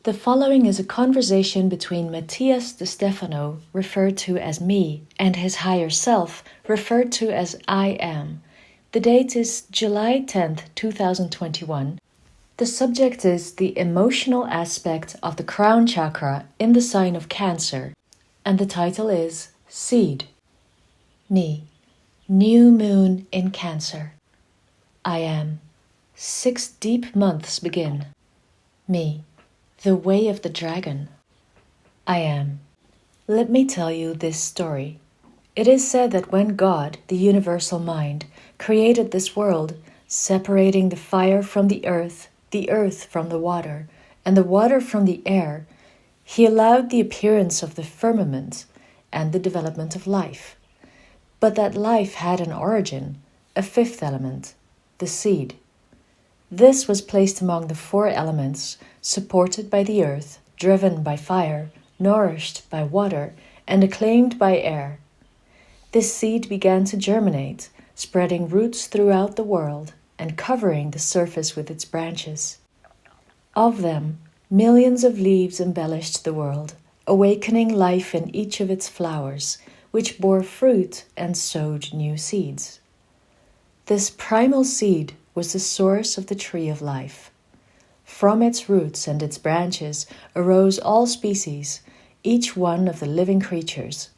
The following is a conversation between Matías De Stefano, referred to as me, and his higher self, referred to as I am. The date is July 10th, 2021. The subject is the emotional aspect of the crown chakra in the sign of Cancer, and the title is Seed. Me, new moon in Cancer. I am. 6 deep months begin. Me, the way of the dragon. I am. Let me tell you this story. It is said that when God, the universal mind, created this world, separating the fire from the earth from the water, and the water from the air, he allowed the appearance of the firmament and the development of life. But that life had an origin, a fifth element, the seed. This was placed among the 4 elements, supported by the earth, driven by fire, nourished by water, and acclaimed by air. This seed began to germinate, spreading roots throughout the world and covering the surface with its branches. Of them, millions of leaves embellished the world, awakening life in each of its flowers, which bore fruit and sowed new seeds. This primal seed was the source of the tree of life. From its roots and its branches arose all species, each one of the living creatures.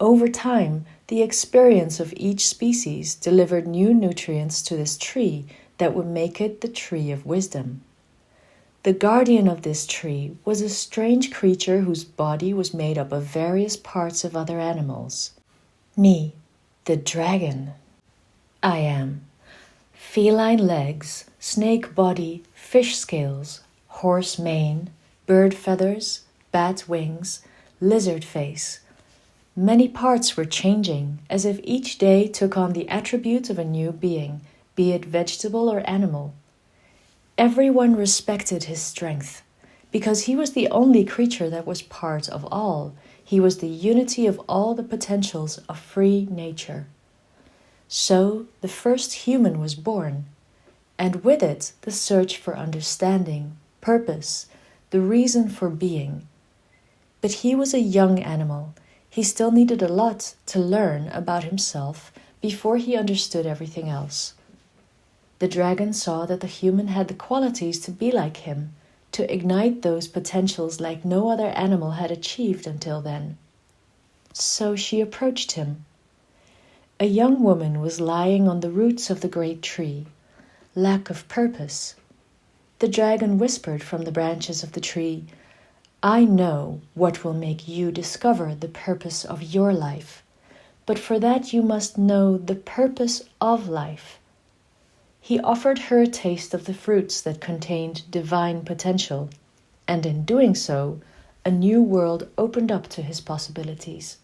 Over time, the experience of each species delivered new nutrients to this tree that would make it the tree of wisdom. The guardian of this tree was a strange creature whose body was made up of various parts of other animals. Me, the dragon. I am. Feline legs, snake body, fish scales, horse mane, bird feathers, bat wings, lizard face. Many parts were changing, as if each day took on the attributes of a new being, be it vegetable or animal. Everyone respected his strength, because he was the only creature that was part of all. He was the unity of all the potentials of free nature. So the first human was born, and with it the search for understanding, purpose, the reason for being. But he was a young animal. He still needed a lot to learn about himself before he understood everything else. The dragon saw that the human had the qualities to be like him, to ignite those potentials like no other animal had achieved until then. So she approached him. A young woman was lying on the roots of the great tree. Lack of purpose. The dragon whispered from the branches of the tree, I know what will make you discover the purpose of your life, but for that you must know the purpose of life. He offered her a taste of the fruits that contained divine potential, and in doing so, a new world opened up to his possibilities.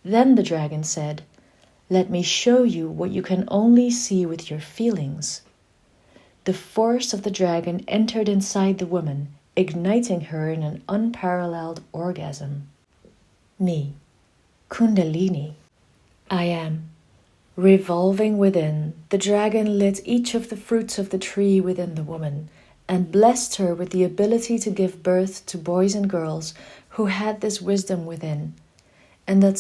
Then the dragon said, Let me show you what you can only see with your feelings. The force of the dragon entered inside the woman, igniting her in an unparalleled orgasm. Me, Kundalini. I am. Revolving within, the dragon lit each of the fruits of the tree within the woman, and blessed her with the ability to give birth to boys and girls who had this wisdom within, and that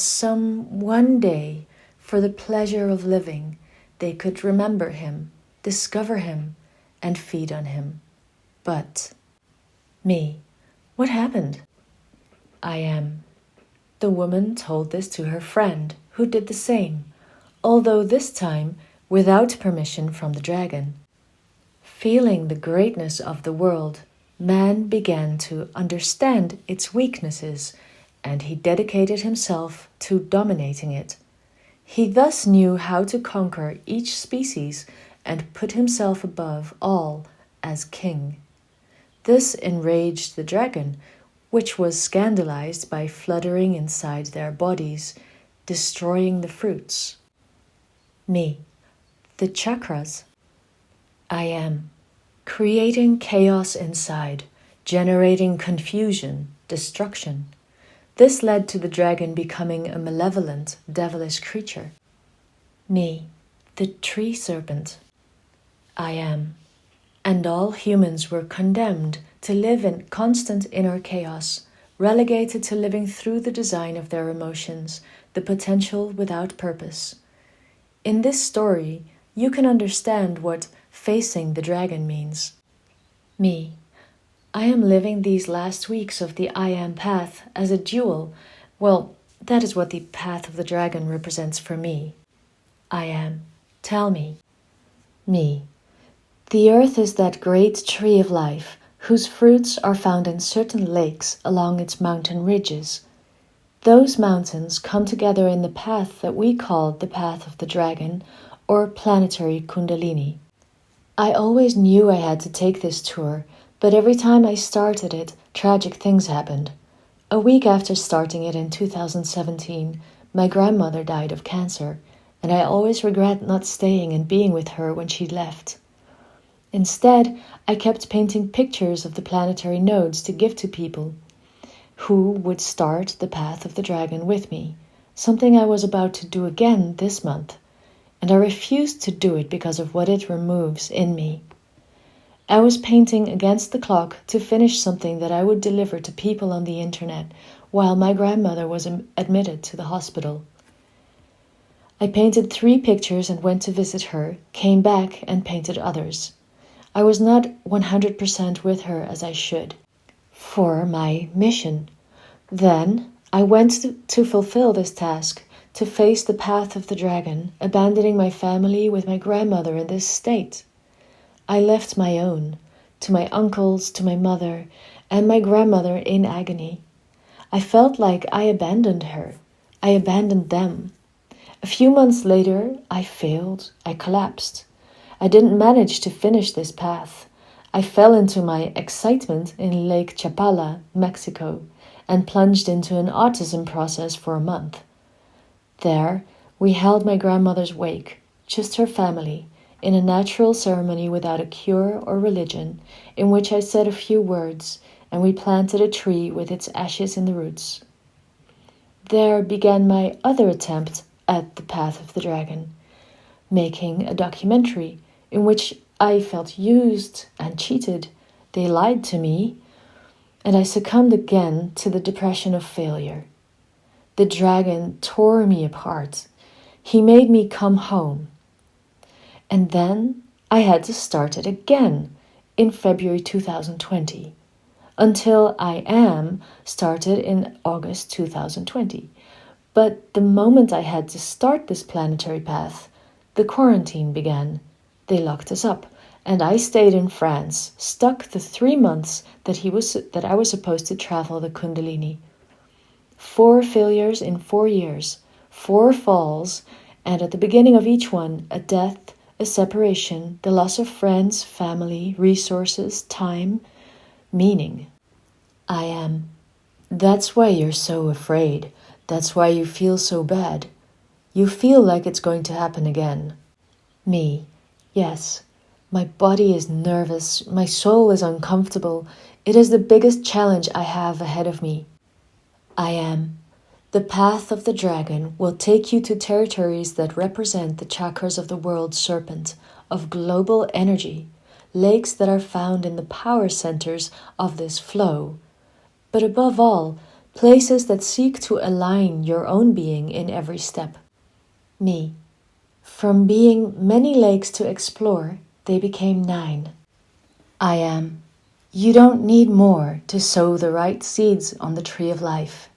one day, for the pleasure of living, they could remember him, discover him, and feed on him. But me, what happened? I am. The woman told this to her friend, who did the same, although this time without permission from the dragon. Feeling the greatness of the world, man began to understand its weaknesses, and he dedicated himself to dominating it. He thus knew how to conquer each species and put himself above all as king. This enraged the dragon, which was scandalized by fluttering inside their bodies, destroying the fruits. Me, the chakras. I am. Creating chaos inside, generating confusion, destruction. This led to the dragon becoming a malevolent, devilish creature. Me, the tree serpent. I am. And all humans were condemned to live in constant inner chaos, relegated to living through the design of their emotions, the potential without purpose. In this story, you can understand what facing the dragon means. Me. I am living these last weeks of the I Am path as a dual. Well, that is what the path of the dragon represents for me. I am. Tell me. Me. The earth is that great tree of life, whose fruits are found in certain lakes along its mountain ridges. Those mountains come together in the path that we call the path of the dragon, or planetary kundalini. I always knew I had to take this tour, but every time I started it, tragic things happened. A week after starting it in 2017, my grandmother died of cancer, and I always regret not staying and being with her when she left. Instead, I kept painting pictures of the planetary nodes to give to people who would start the path of the dragon with me, something I was about to do again this month, and I refused to do it because of what it removes in me. I was painting against the clock to finish something that I would deliver to people on the internet while my grandmother was admitted to the hospital. I painted 3 pictures and went to visit her, came back and painted others. I was not 100% with her as I should, for my mission. Then I went to fulfill this task, to face the path of the dragon, abandoning my family with my grandmother in this state. I left my own, to my uncles, to my mother, and my grandmother in agony. I felt like I abandoned her. I abandoned them. A few months later, I failed. I collapsed. I didn't manage to finish this path. I fell into my excitement in Lake Chapala, Mexico, and plunged into an autism process for a month. There, we held my grandmother's wake, just her family, in a natural ceremony without a cure or religion, in which I said a few words, and we planted a tree with its ashes in the roots. There began my other attempt at the path of the dragon, making a documentary in which I felt used and cheated. They lied to me, and I succumbed again to the depression of failure. The dragon tore me apart. He made me come home. And then I had to start it again in February 2020, until I Am started in August 2020. But the moment I had to start this planetary path, the quarantine began. They locked us up, and I stayed in France, stuck the 3 months that I was supposed to travel the Kundalini. 4 failures in 4 years, 4 falls, and at the beginning of each one, a death, a separation, the loss of friends, family, resources, time, meaning. I am. That's why you're so afraid. That's why you feel so bad. You feel like it's going to happen again. Me. Yes. My body is nervous. My soul is uncomfortable. It is the biggest challenge I have ahead of me. I am. The path of the dragon will take you to territories that represent the chakras of the world serpent, of global energy, lakes that are found in the power centers of this flow. But above all, places that seek to align your own being in every step. Me. From being many lakes to explore, they became 9. I am. You don't need more to sow the right seeds on the tree of life.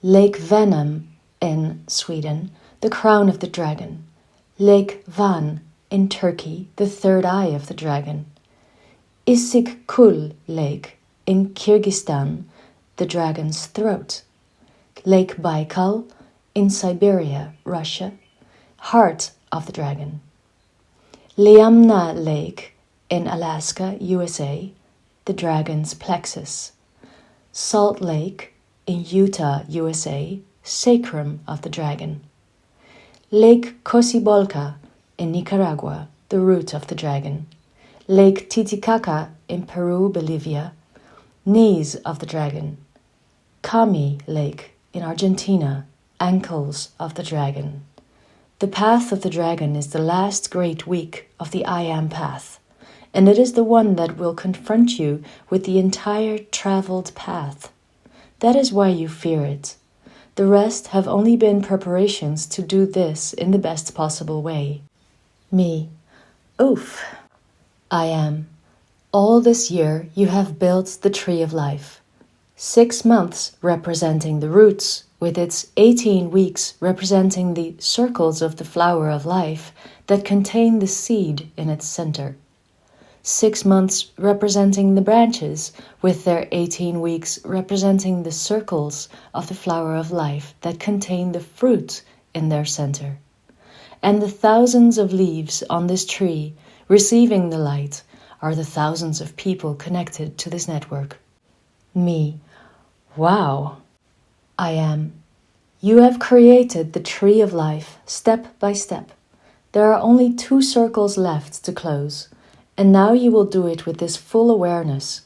Lake Venom in Sweden, the crown of the dragon. Lake Van in Turkey, the third eye of the dragon. Issyk-Kul Lake in Kyrgyzstan, the dragon's throat. Lake Baikal in Siberia, Russia, heart of the dragon. Liamna Lake in Alaska, USA, the dragon's plexus. Salt Lake in Utah, USA, sacrum of the dragon. Lake Cocibolca in Nicaragua, the root of the dragon. Lake Titicaca in Peru, Bolivia, knees of the dragon. Kami Lake in Argentina, ankles of the dragon. The path of the dragon is the last great week of the I Am path, and it is the one that will confront you with the entire traveled path. That is why you fear it. The rest have only been preparations to do this in the best possible way. Me. Oof. I am. All this year you have built the tree of life. 6 months representing the roots, with its 18 weeks representing the circles of the flower of life that contain the seed in its center. 6 months representing the branches, with their 18 weeks representing the circles of the flower of life that contain the fruit in their center. And the thousands of leaves on this tree receiving the light are the thousands of people connected to this network. Me. Wow. I am. You have created the tree of life step by step. There are only 2 circles left to close, and now you will do it with this full awareness.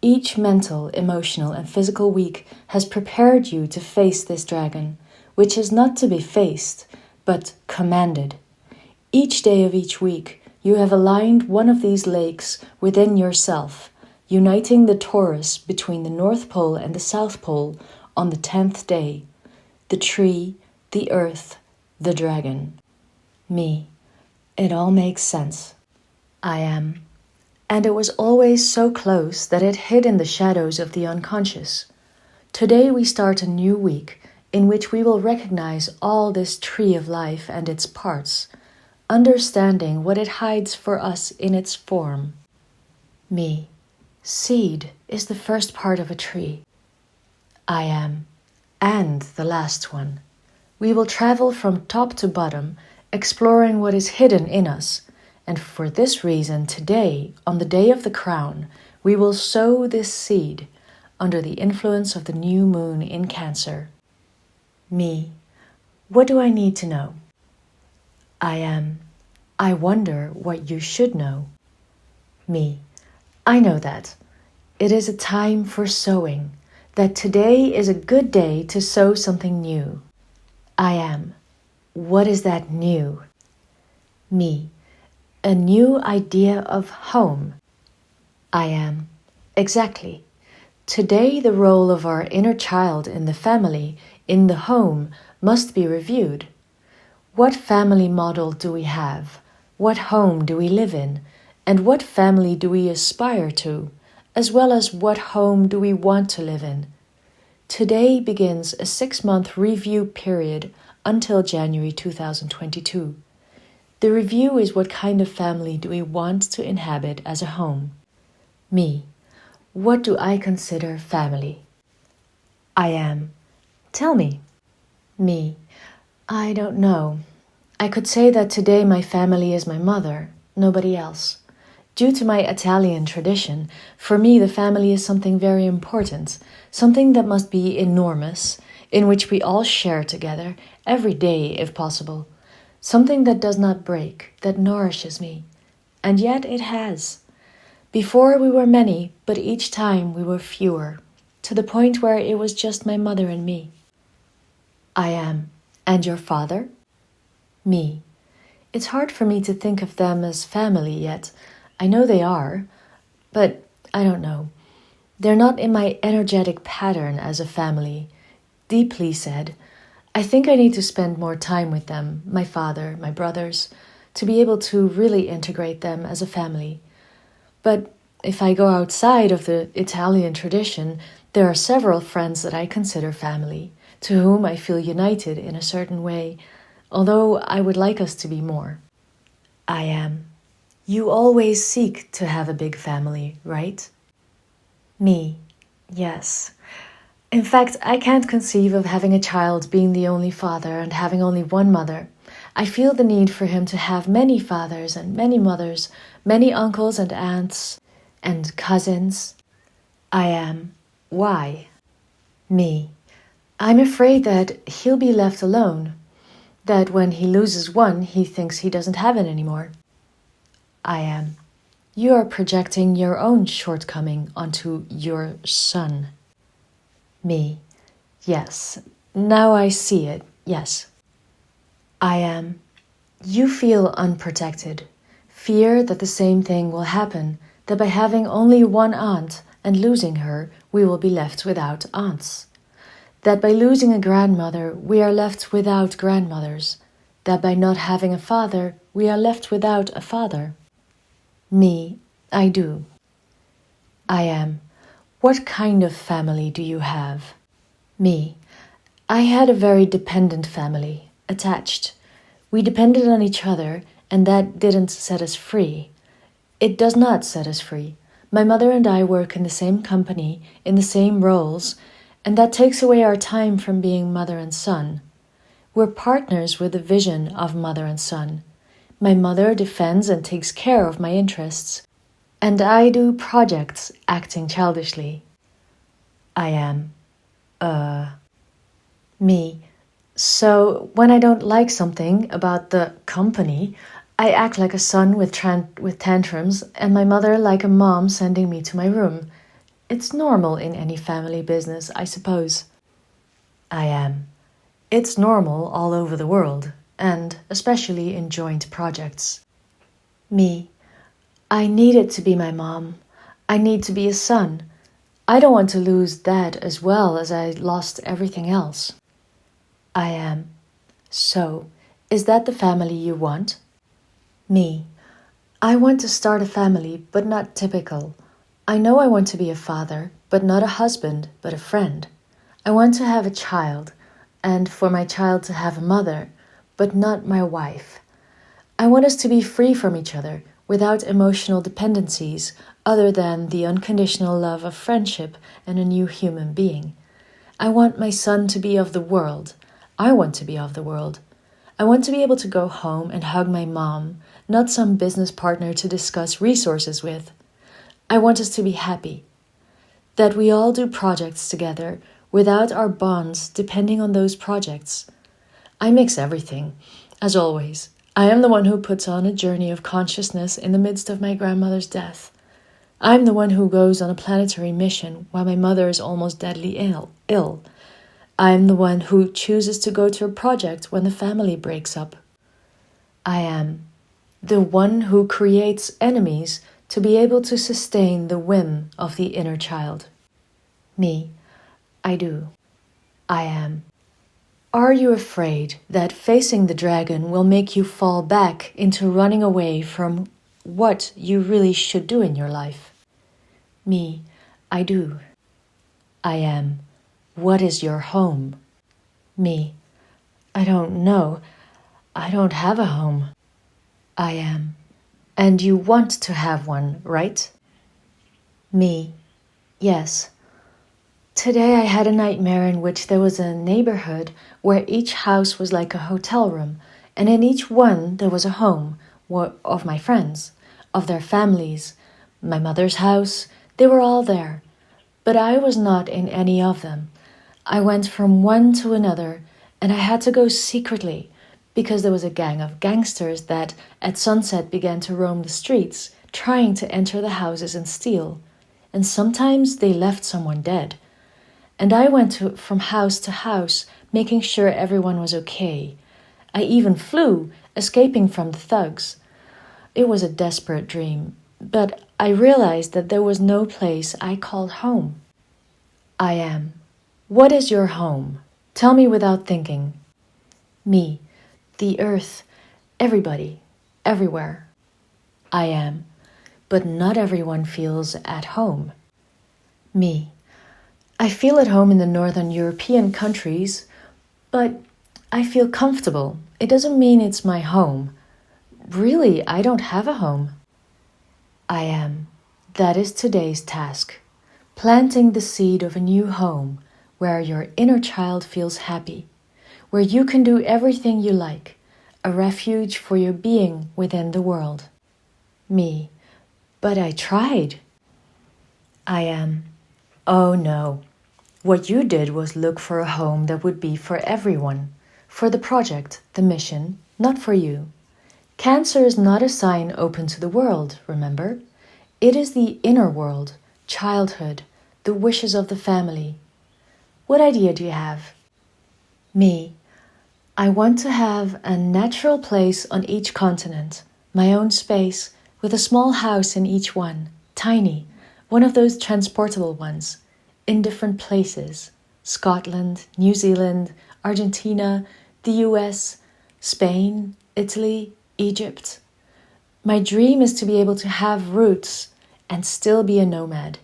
Each mental, emotional, and physical week has prepared you to face this dragon, which is not to be faced, but commanded. Each day of each week, you have aligned one of these lakes within yourself, uniting the Taurus between the North Pole and the South Pole on the 10th day. The tree, the earth, the dragon. Me. It all makes sense. I am. And it was always so close that it hid in the shadows of the unconscious. Today we start a new week in which we will recognize all this tree of life and its parts, understanding what it hides for us in its form. Me. Seed is the first part of a tree. I am. And the last one. We will travel from top to bottom, exploring what is hidden in us, and for this reason today, on the day of the crown, we will sow this seed under the influence of the new moon in Cancer. Me. What do I need to know? I am. I wonder what you should know. Me. I know that. It is a time for sowing, that today is a good day to sow something new. I am. What is that new? Me. A new idea of home. I am. Exactly. Today the role of our inner child in the family, in the home, must be reviewed. What family model do we have? What home do we live in? And what family do we aspire to? As well as what home do we want to live in? Today begins a 6-month review period until January 2022. The review is what kind of family do we want to inhabit as a home? Me. What do I consider family? I am. Tell me. Me. I don't know. I could say that today my family is my mother, nobody else. Due to my Italian tradition, for me the family is something very important, something that must be enormous, in which we all share together, every day if possible. Something that does not break, that nourishes me. And yet it has. Before we were many, but each time we were fewer, to the point where it was just my mother and me. I am. And your father? Me. It's hard for me to think of them as family yet. I know they are, but I don't know. They're not in my energetic pattern as a family. Deeply said, I think I need to spend more time with them, my father, my brothers, to be able to really integrate them as a family. But if I go outside of the Italian tradition, there are several friends that I consider family, to whom I feel united in a certain way, although I would like us to be more. I am. You always seek to have a big family, right? Me. Yes. In fact, I can't conceive of having a child being the only father and having only one mother. I feel the need for him to have many fathers and many mothers, many uncles and aunts and cousins. I am. Why? Me. I'm afraid that he'll be left alone, that when he loses one, he thinks he doesn't have it anymore. I am. You are projecting your own shortcoming onto your son. Me. Yes. Now I see it. Yes. I am. You feel unprotected, Fear that the same thing will happen, that by having only one aunt and losing her, we will be left without aunts. That by losing a grandmother, we are left without grandmothers. That by not having a father, we are left without a father. Me, I do. I am. What kind of family do you have? Me. I had a very dependent family, attached. We depended on each other, and that didn't set us free. It does not set us free. My mother and I work in the same company, in the same roles, and that takes away our time from being mother and son. We're partners with the vision of mother and son. My mother defends and takes care of my interests, and I do projects acting childishly. I am. Me. So when I don't like something about the company, I act like a son with tantrums, and my mother like a mom sending me to my room. It's normal in any family business, I suppose. I am. It's normal all over the world, and especially in joint projects. Me. I need it to be my mom. I need to be a son. I don't want to lose that as well as I lost everything else. I am. So, is that the family you want? Me. I want to start a family, but not typical. I know I want to be a father, but not a husband, but a friend. I want to have a child, and for my child to have a mother, but not my wife. I want us to be free from each other, without emotional dependencies, other than the unconditional love of friendship and a new human being. I want my son to be of the world. I want to be of the world. I want to be able to go home and hug my mom, not some business partner to discuss resources with. I want us to be happy. That we all do projects together without our bonds depending on those projects. I mix everything, as always. I am the one who puts on a journey of consciousness in the midst of my grandmother's death. I'm the one who goes on a planetary mission while my mother is almost deadly ill. I'm the one who chooses to go to a project when the family breaks up. I am the one who creates enemies to be able to sustain the whim of the inner child. Me, I do. I am. Are you afraid that facing the dragon will make you fall back into running away from what you really should do in your life? Me, I do. I am. What is your home? Me, I don't know. I don't have a home. I am. And you want to have one, right? Me, yes. Today I had a nightmare in which there was a neighborhood where each house was like a hotel room, and in each one there was a home of my friends, of their families, my mother's house. They were all there, but I was not in any of them. I went from one to another, and I had to go secretly, because there was a gang of gangsters that at sunset began to roam the streets, trying to enter the houses and steal. And sometimes they left someone dead. And I went from house to house, making sure everyone was okay. I even flew, escaping from the thugs. It was a desperate dream, but I realized that there was no place I called home. I am. What is your home? Tell me without thinking. Me, the earth, everybody, everywhere. I am. But not everyone feels at home. Me, I feel at home in the Northern European countries, but I feel comfortable. It doesn't mean it's my home. Really, I don't have a home. I am. That is today's task. Planting the seed of a new home where your inner child feels happy, where you can do everything you like, a refuge for your being within the world. Me, but I tried. I am. Oh no. What you did was look for a home that would be for everyone, for the project, the mission, not for you. Cancer is not a sign open to the world, remember? It is the inner world, childhood, the wishes of the family. What idea do you have? Me, I want to have a natural place on each continent, my own space, with a small house in each one, tiny, one of those transportable ones, in different places, Scotland, New Zealand, Argentina, the US, Spain, Italy, Egypt. My dream is to be able to have roots and still be a nomad,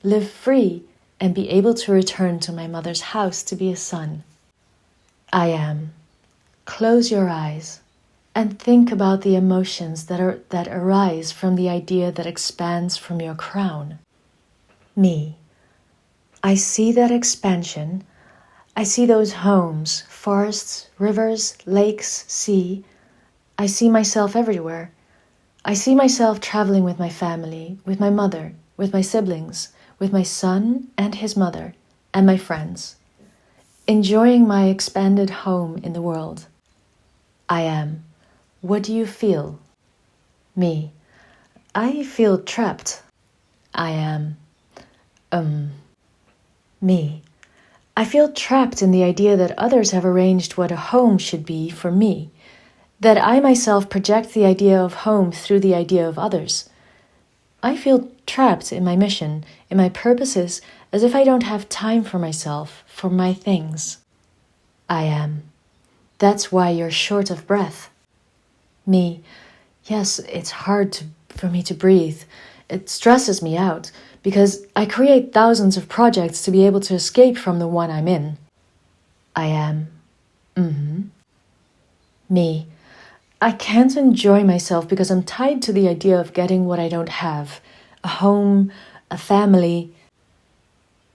live free and be able to return to my mother's house to be a son. I am. Close your eyes and think about the emotions that arise from the idea that expands from your crown. Me. I see that expansion. I see those homes, forests, rivers, lakes, sea. I see myself everywhere. I see myself traveling with my family, with my mother, with my siblings, with my son and his mother, and my friends, enjoying my expanded home in the world. I am. What do you feel? Me. I feel trapped. I am. Me. I feel trapped in the idea that others have arranged what a home should be for me, that I myself project the idea of home through the idea of others. I feel trapped in my mission, in my purposes, as if I don't have time for myself, for my things. I am. That's why you're short of breath. Me. Yes, it's hard for me to breathe. It stresses me out, because I create thousands of projects to be able to escape from the one I'm in. I am. Me. I can't enjoy myself because I'm tied to the idea of getting what I don't have. A home, a family.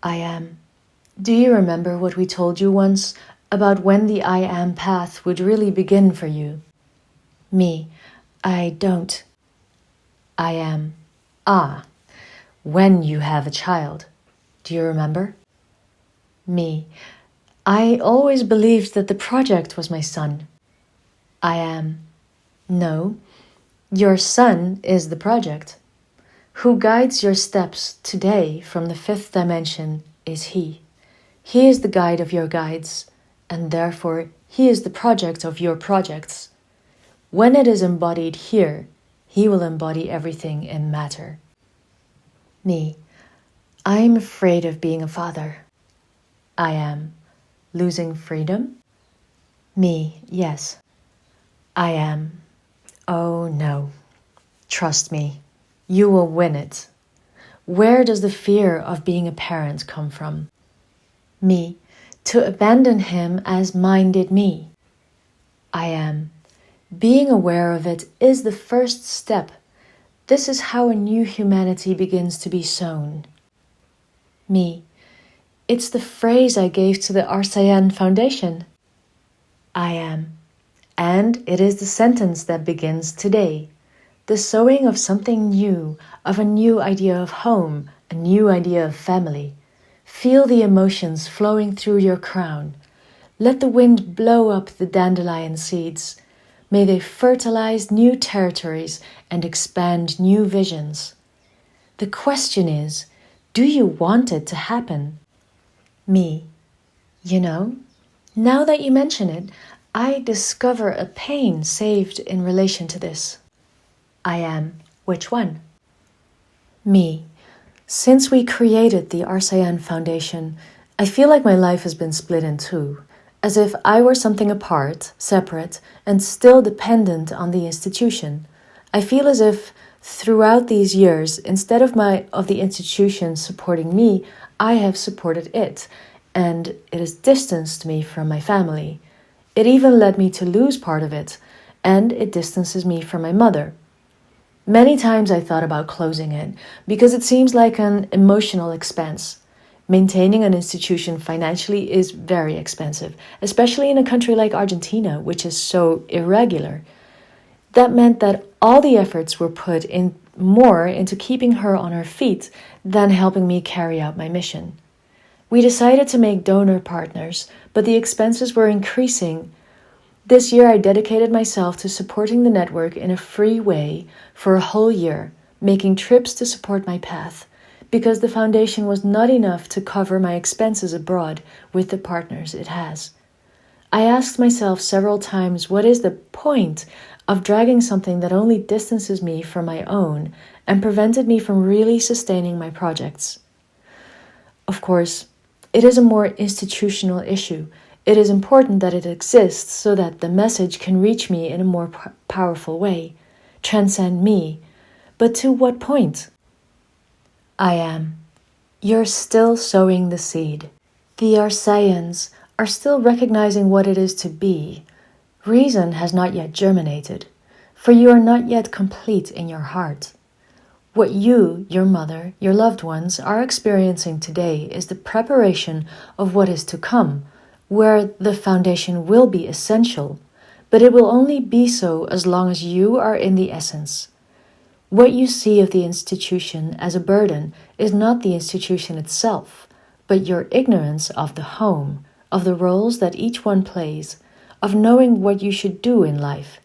I am. Do you remember what we told you once about when the I am path would really begin for you? Me. I don't. I am. When you have a child. Do you remember? Me. I always believed that the project was my son. I am. No, your son is the project. Who guides your steps today from the fifth dimension is he. He is the guide of your guides, and therefore he is the project of your projects. When it is embodied here, he will embody everything in matter. Me. I'm afraid of being a father. I am. Losing freedom? Me. Yes. I am. Oh no. Trust me. You will win it. Where does the fear of being a parent come from? Me. To abandon him as mine did me. I am. Being aware of it is the first step. This is how a new humanity begins to be sown. Me. It's the phrase I gave to the Arsayian Foundation. I am. And it is the sentence that begins today. The sowing of something new, of a new idea of home, a new idea of family. Feel the emotions flowing through your crown. Let the wind blow up the dandelion seeds. May they fertilize new territories and expand new visions. The question is, do you want it to happen? Me. You know, now that you mention it, I discover a pain saved in relation to this. I am. Which one? Me. Since we created the Arsayian Foundation, I feel like my life has been split in two, as if I were something apart, separate, and still dependent on the institution. I feel as if throughout these years, instead of the institution supporting me, I have supported it, and it has distanced me from my family. It even led me to lose part of it, and it distances me from my mother. Many times I thought about closing it, because it seems like an emotional expense. Maintaining an institution financially is very expensive, especially in a country like Argentina, which is so irregular. That meant that all the efforts were put in more into keeping her on her feet than helping me carry out my mission. We decided to make donor partners, but the expenses were increasing. This year I dedicated myself to supporting the network in a free way for a whole year, making trips to support my path, because the foundation was not enough to cover my expenses abroad with the partners it has. I asked myself several times, what is the point of dragging something that only distances me from my own and prevented me from really sustaining my projects. Of course, it is a more institutional issue. It is important that it exists so that the message can reach me in a more powerful way, transcend me. But to what point? I am. You're still sowing the seed. The Arsayians are still recognizing what it is to be. Reason has not yet germinated, for you are not yet complete in your heart. What you, your mother, your loved ones are experiencing today is the preparation of what is to come, where the foundation will be essential, but it will only be so as long as you are in the essence. What you see of the institution as a burden is not the institution itself, but your ignorance of the home, of the roles that each one plays, of knowing what you should do in life.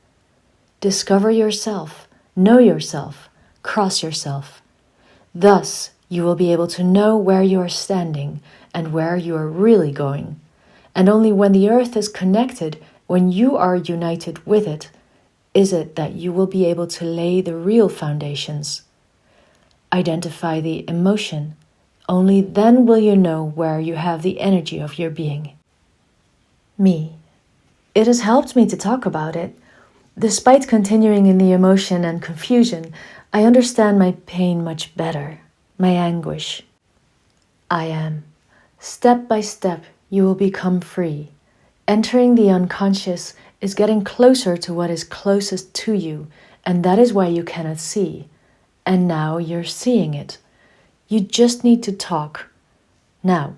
Discover yourself, know yourself, cross yourself. Thus, you will be able to know where you are standing and where you are really going. And only when the earth is connected, when you are united with it, is it that you will be able to lay the real foundations. Identify the emotion. Only then will you know where you have the energy of your being. Me. It has helped me to talk about it. Despite continuing in the emotion and confusion, I understand my pain much better, my anguish. I am. Step by step, you will become free. Entering the unconscious is getting closer to what is closest to you, and that is why you cannot see. And now you're seeing it. You just need to talk. Now,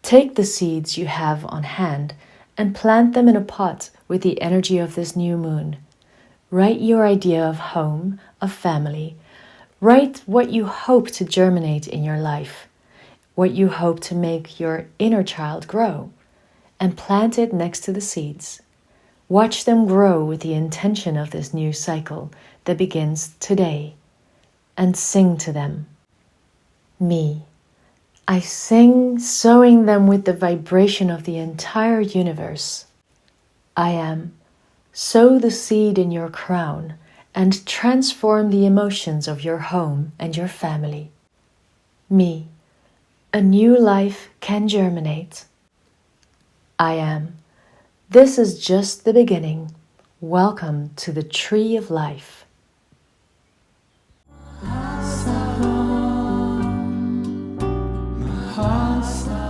take the seeds you have on hand and plant them in a pot with the energy of this new moon. Write your idea of home, of family. Write what you hope to germinate in your life, what you hope to make your inner child grow, and plant it next to the seeds. Watch them grow with the intention of this new cycle that begins today, and sing to them. Me. I sing, sowing them with the vibration of the entire universe. I am. Sow the seed in your crown and transform the emotions of your home and your family. Me. A new life can germinate. I am. This is just the beginning. Welcome to the tree of life. Mahasa.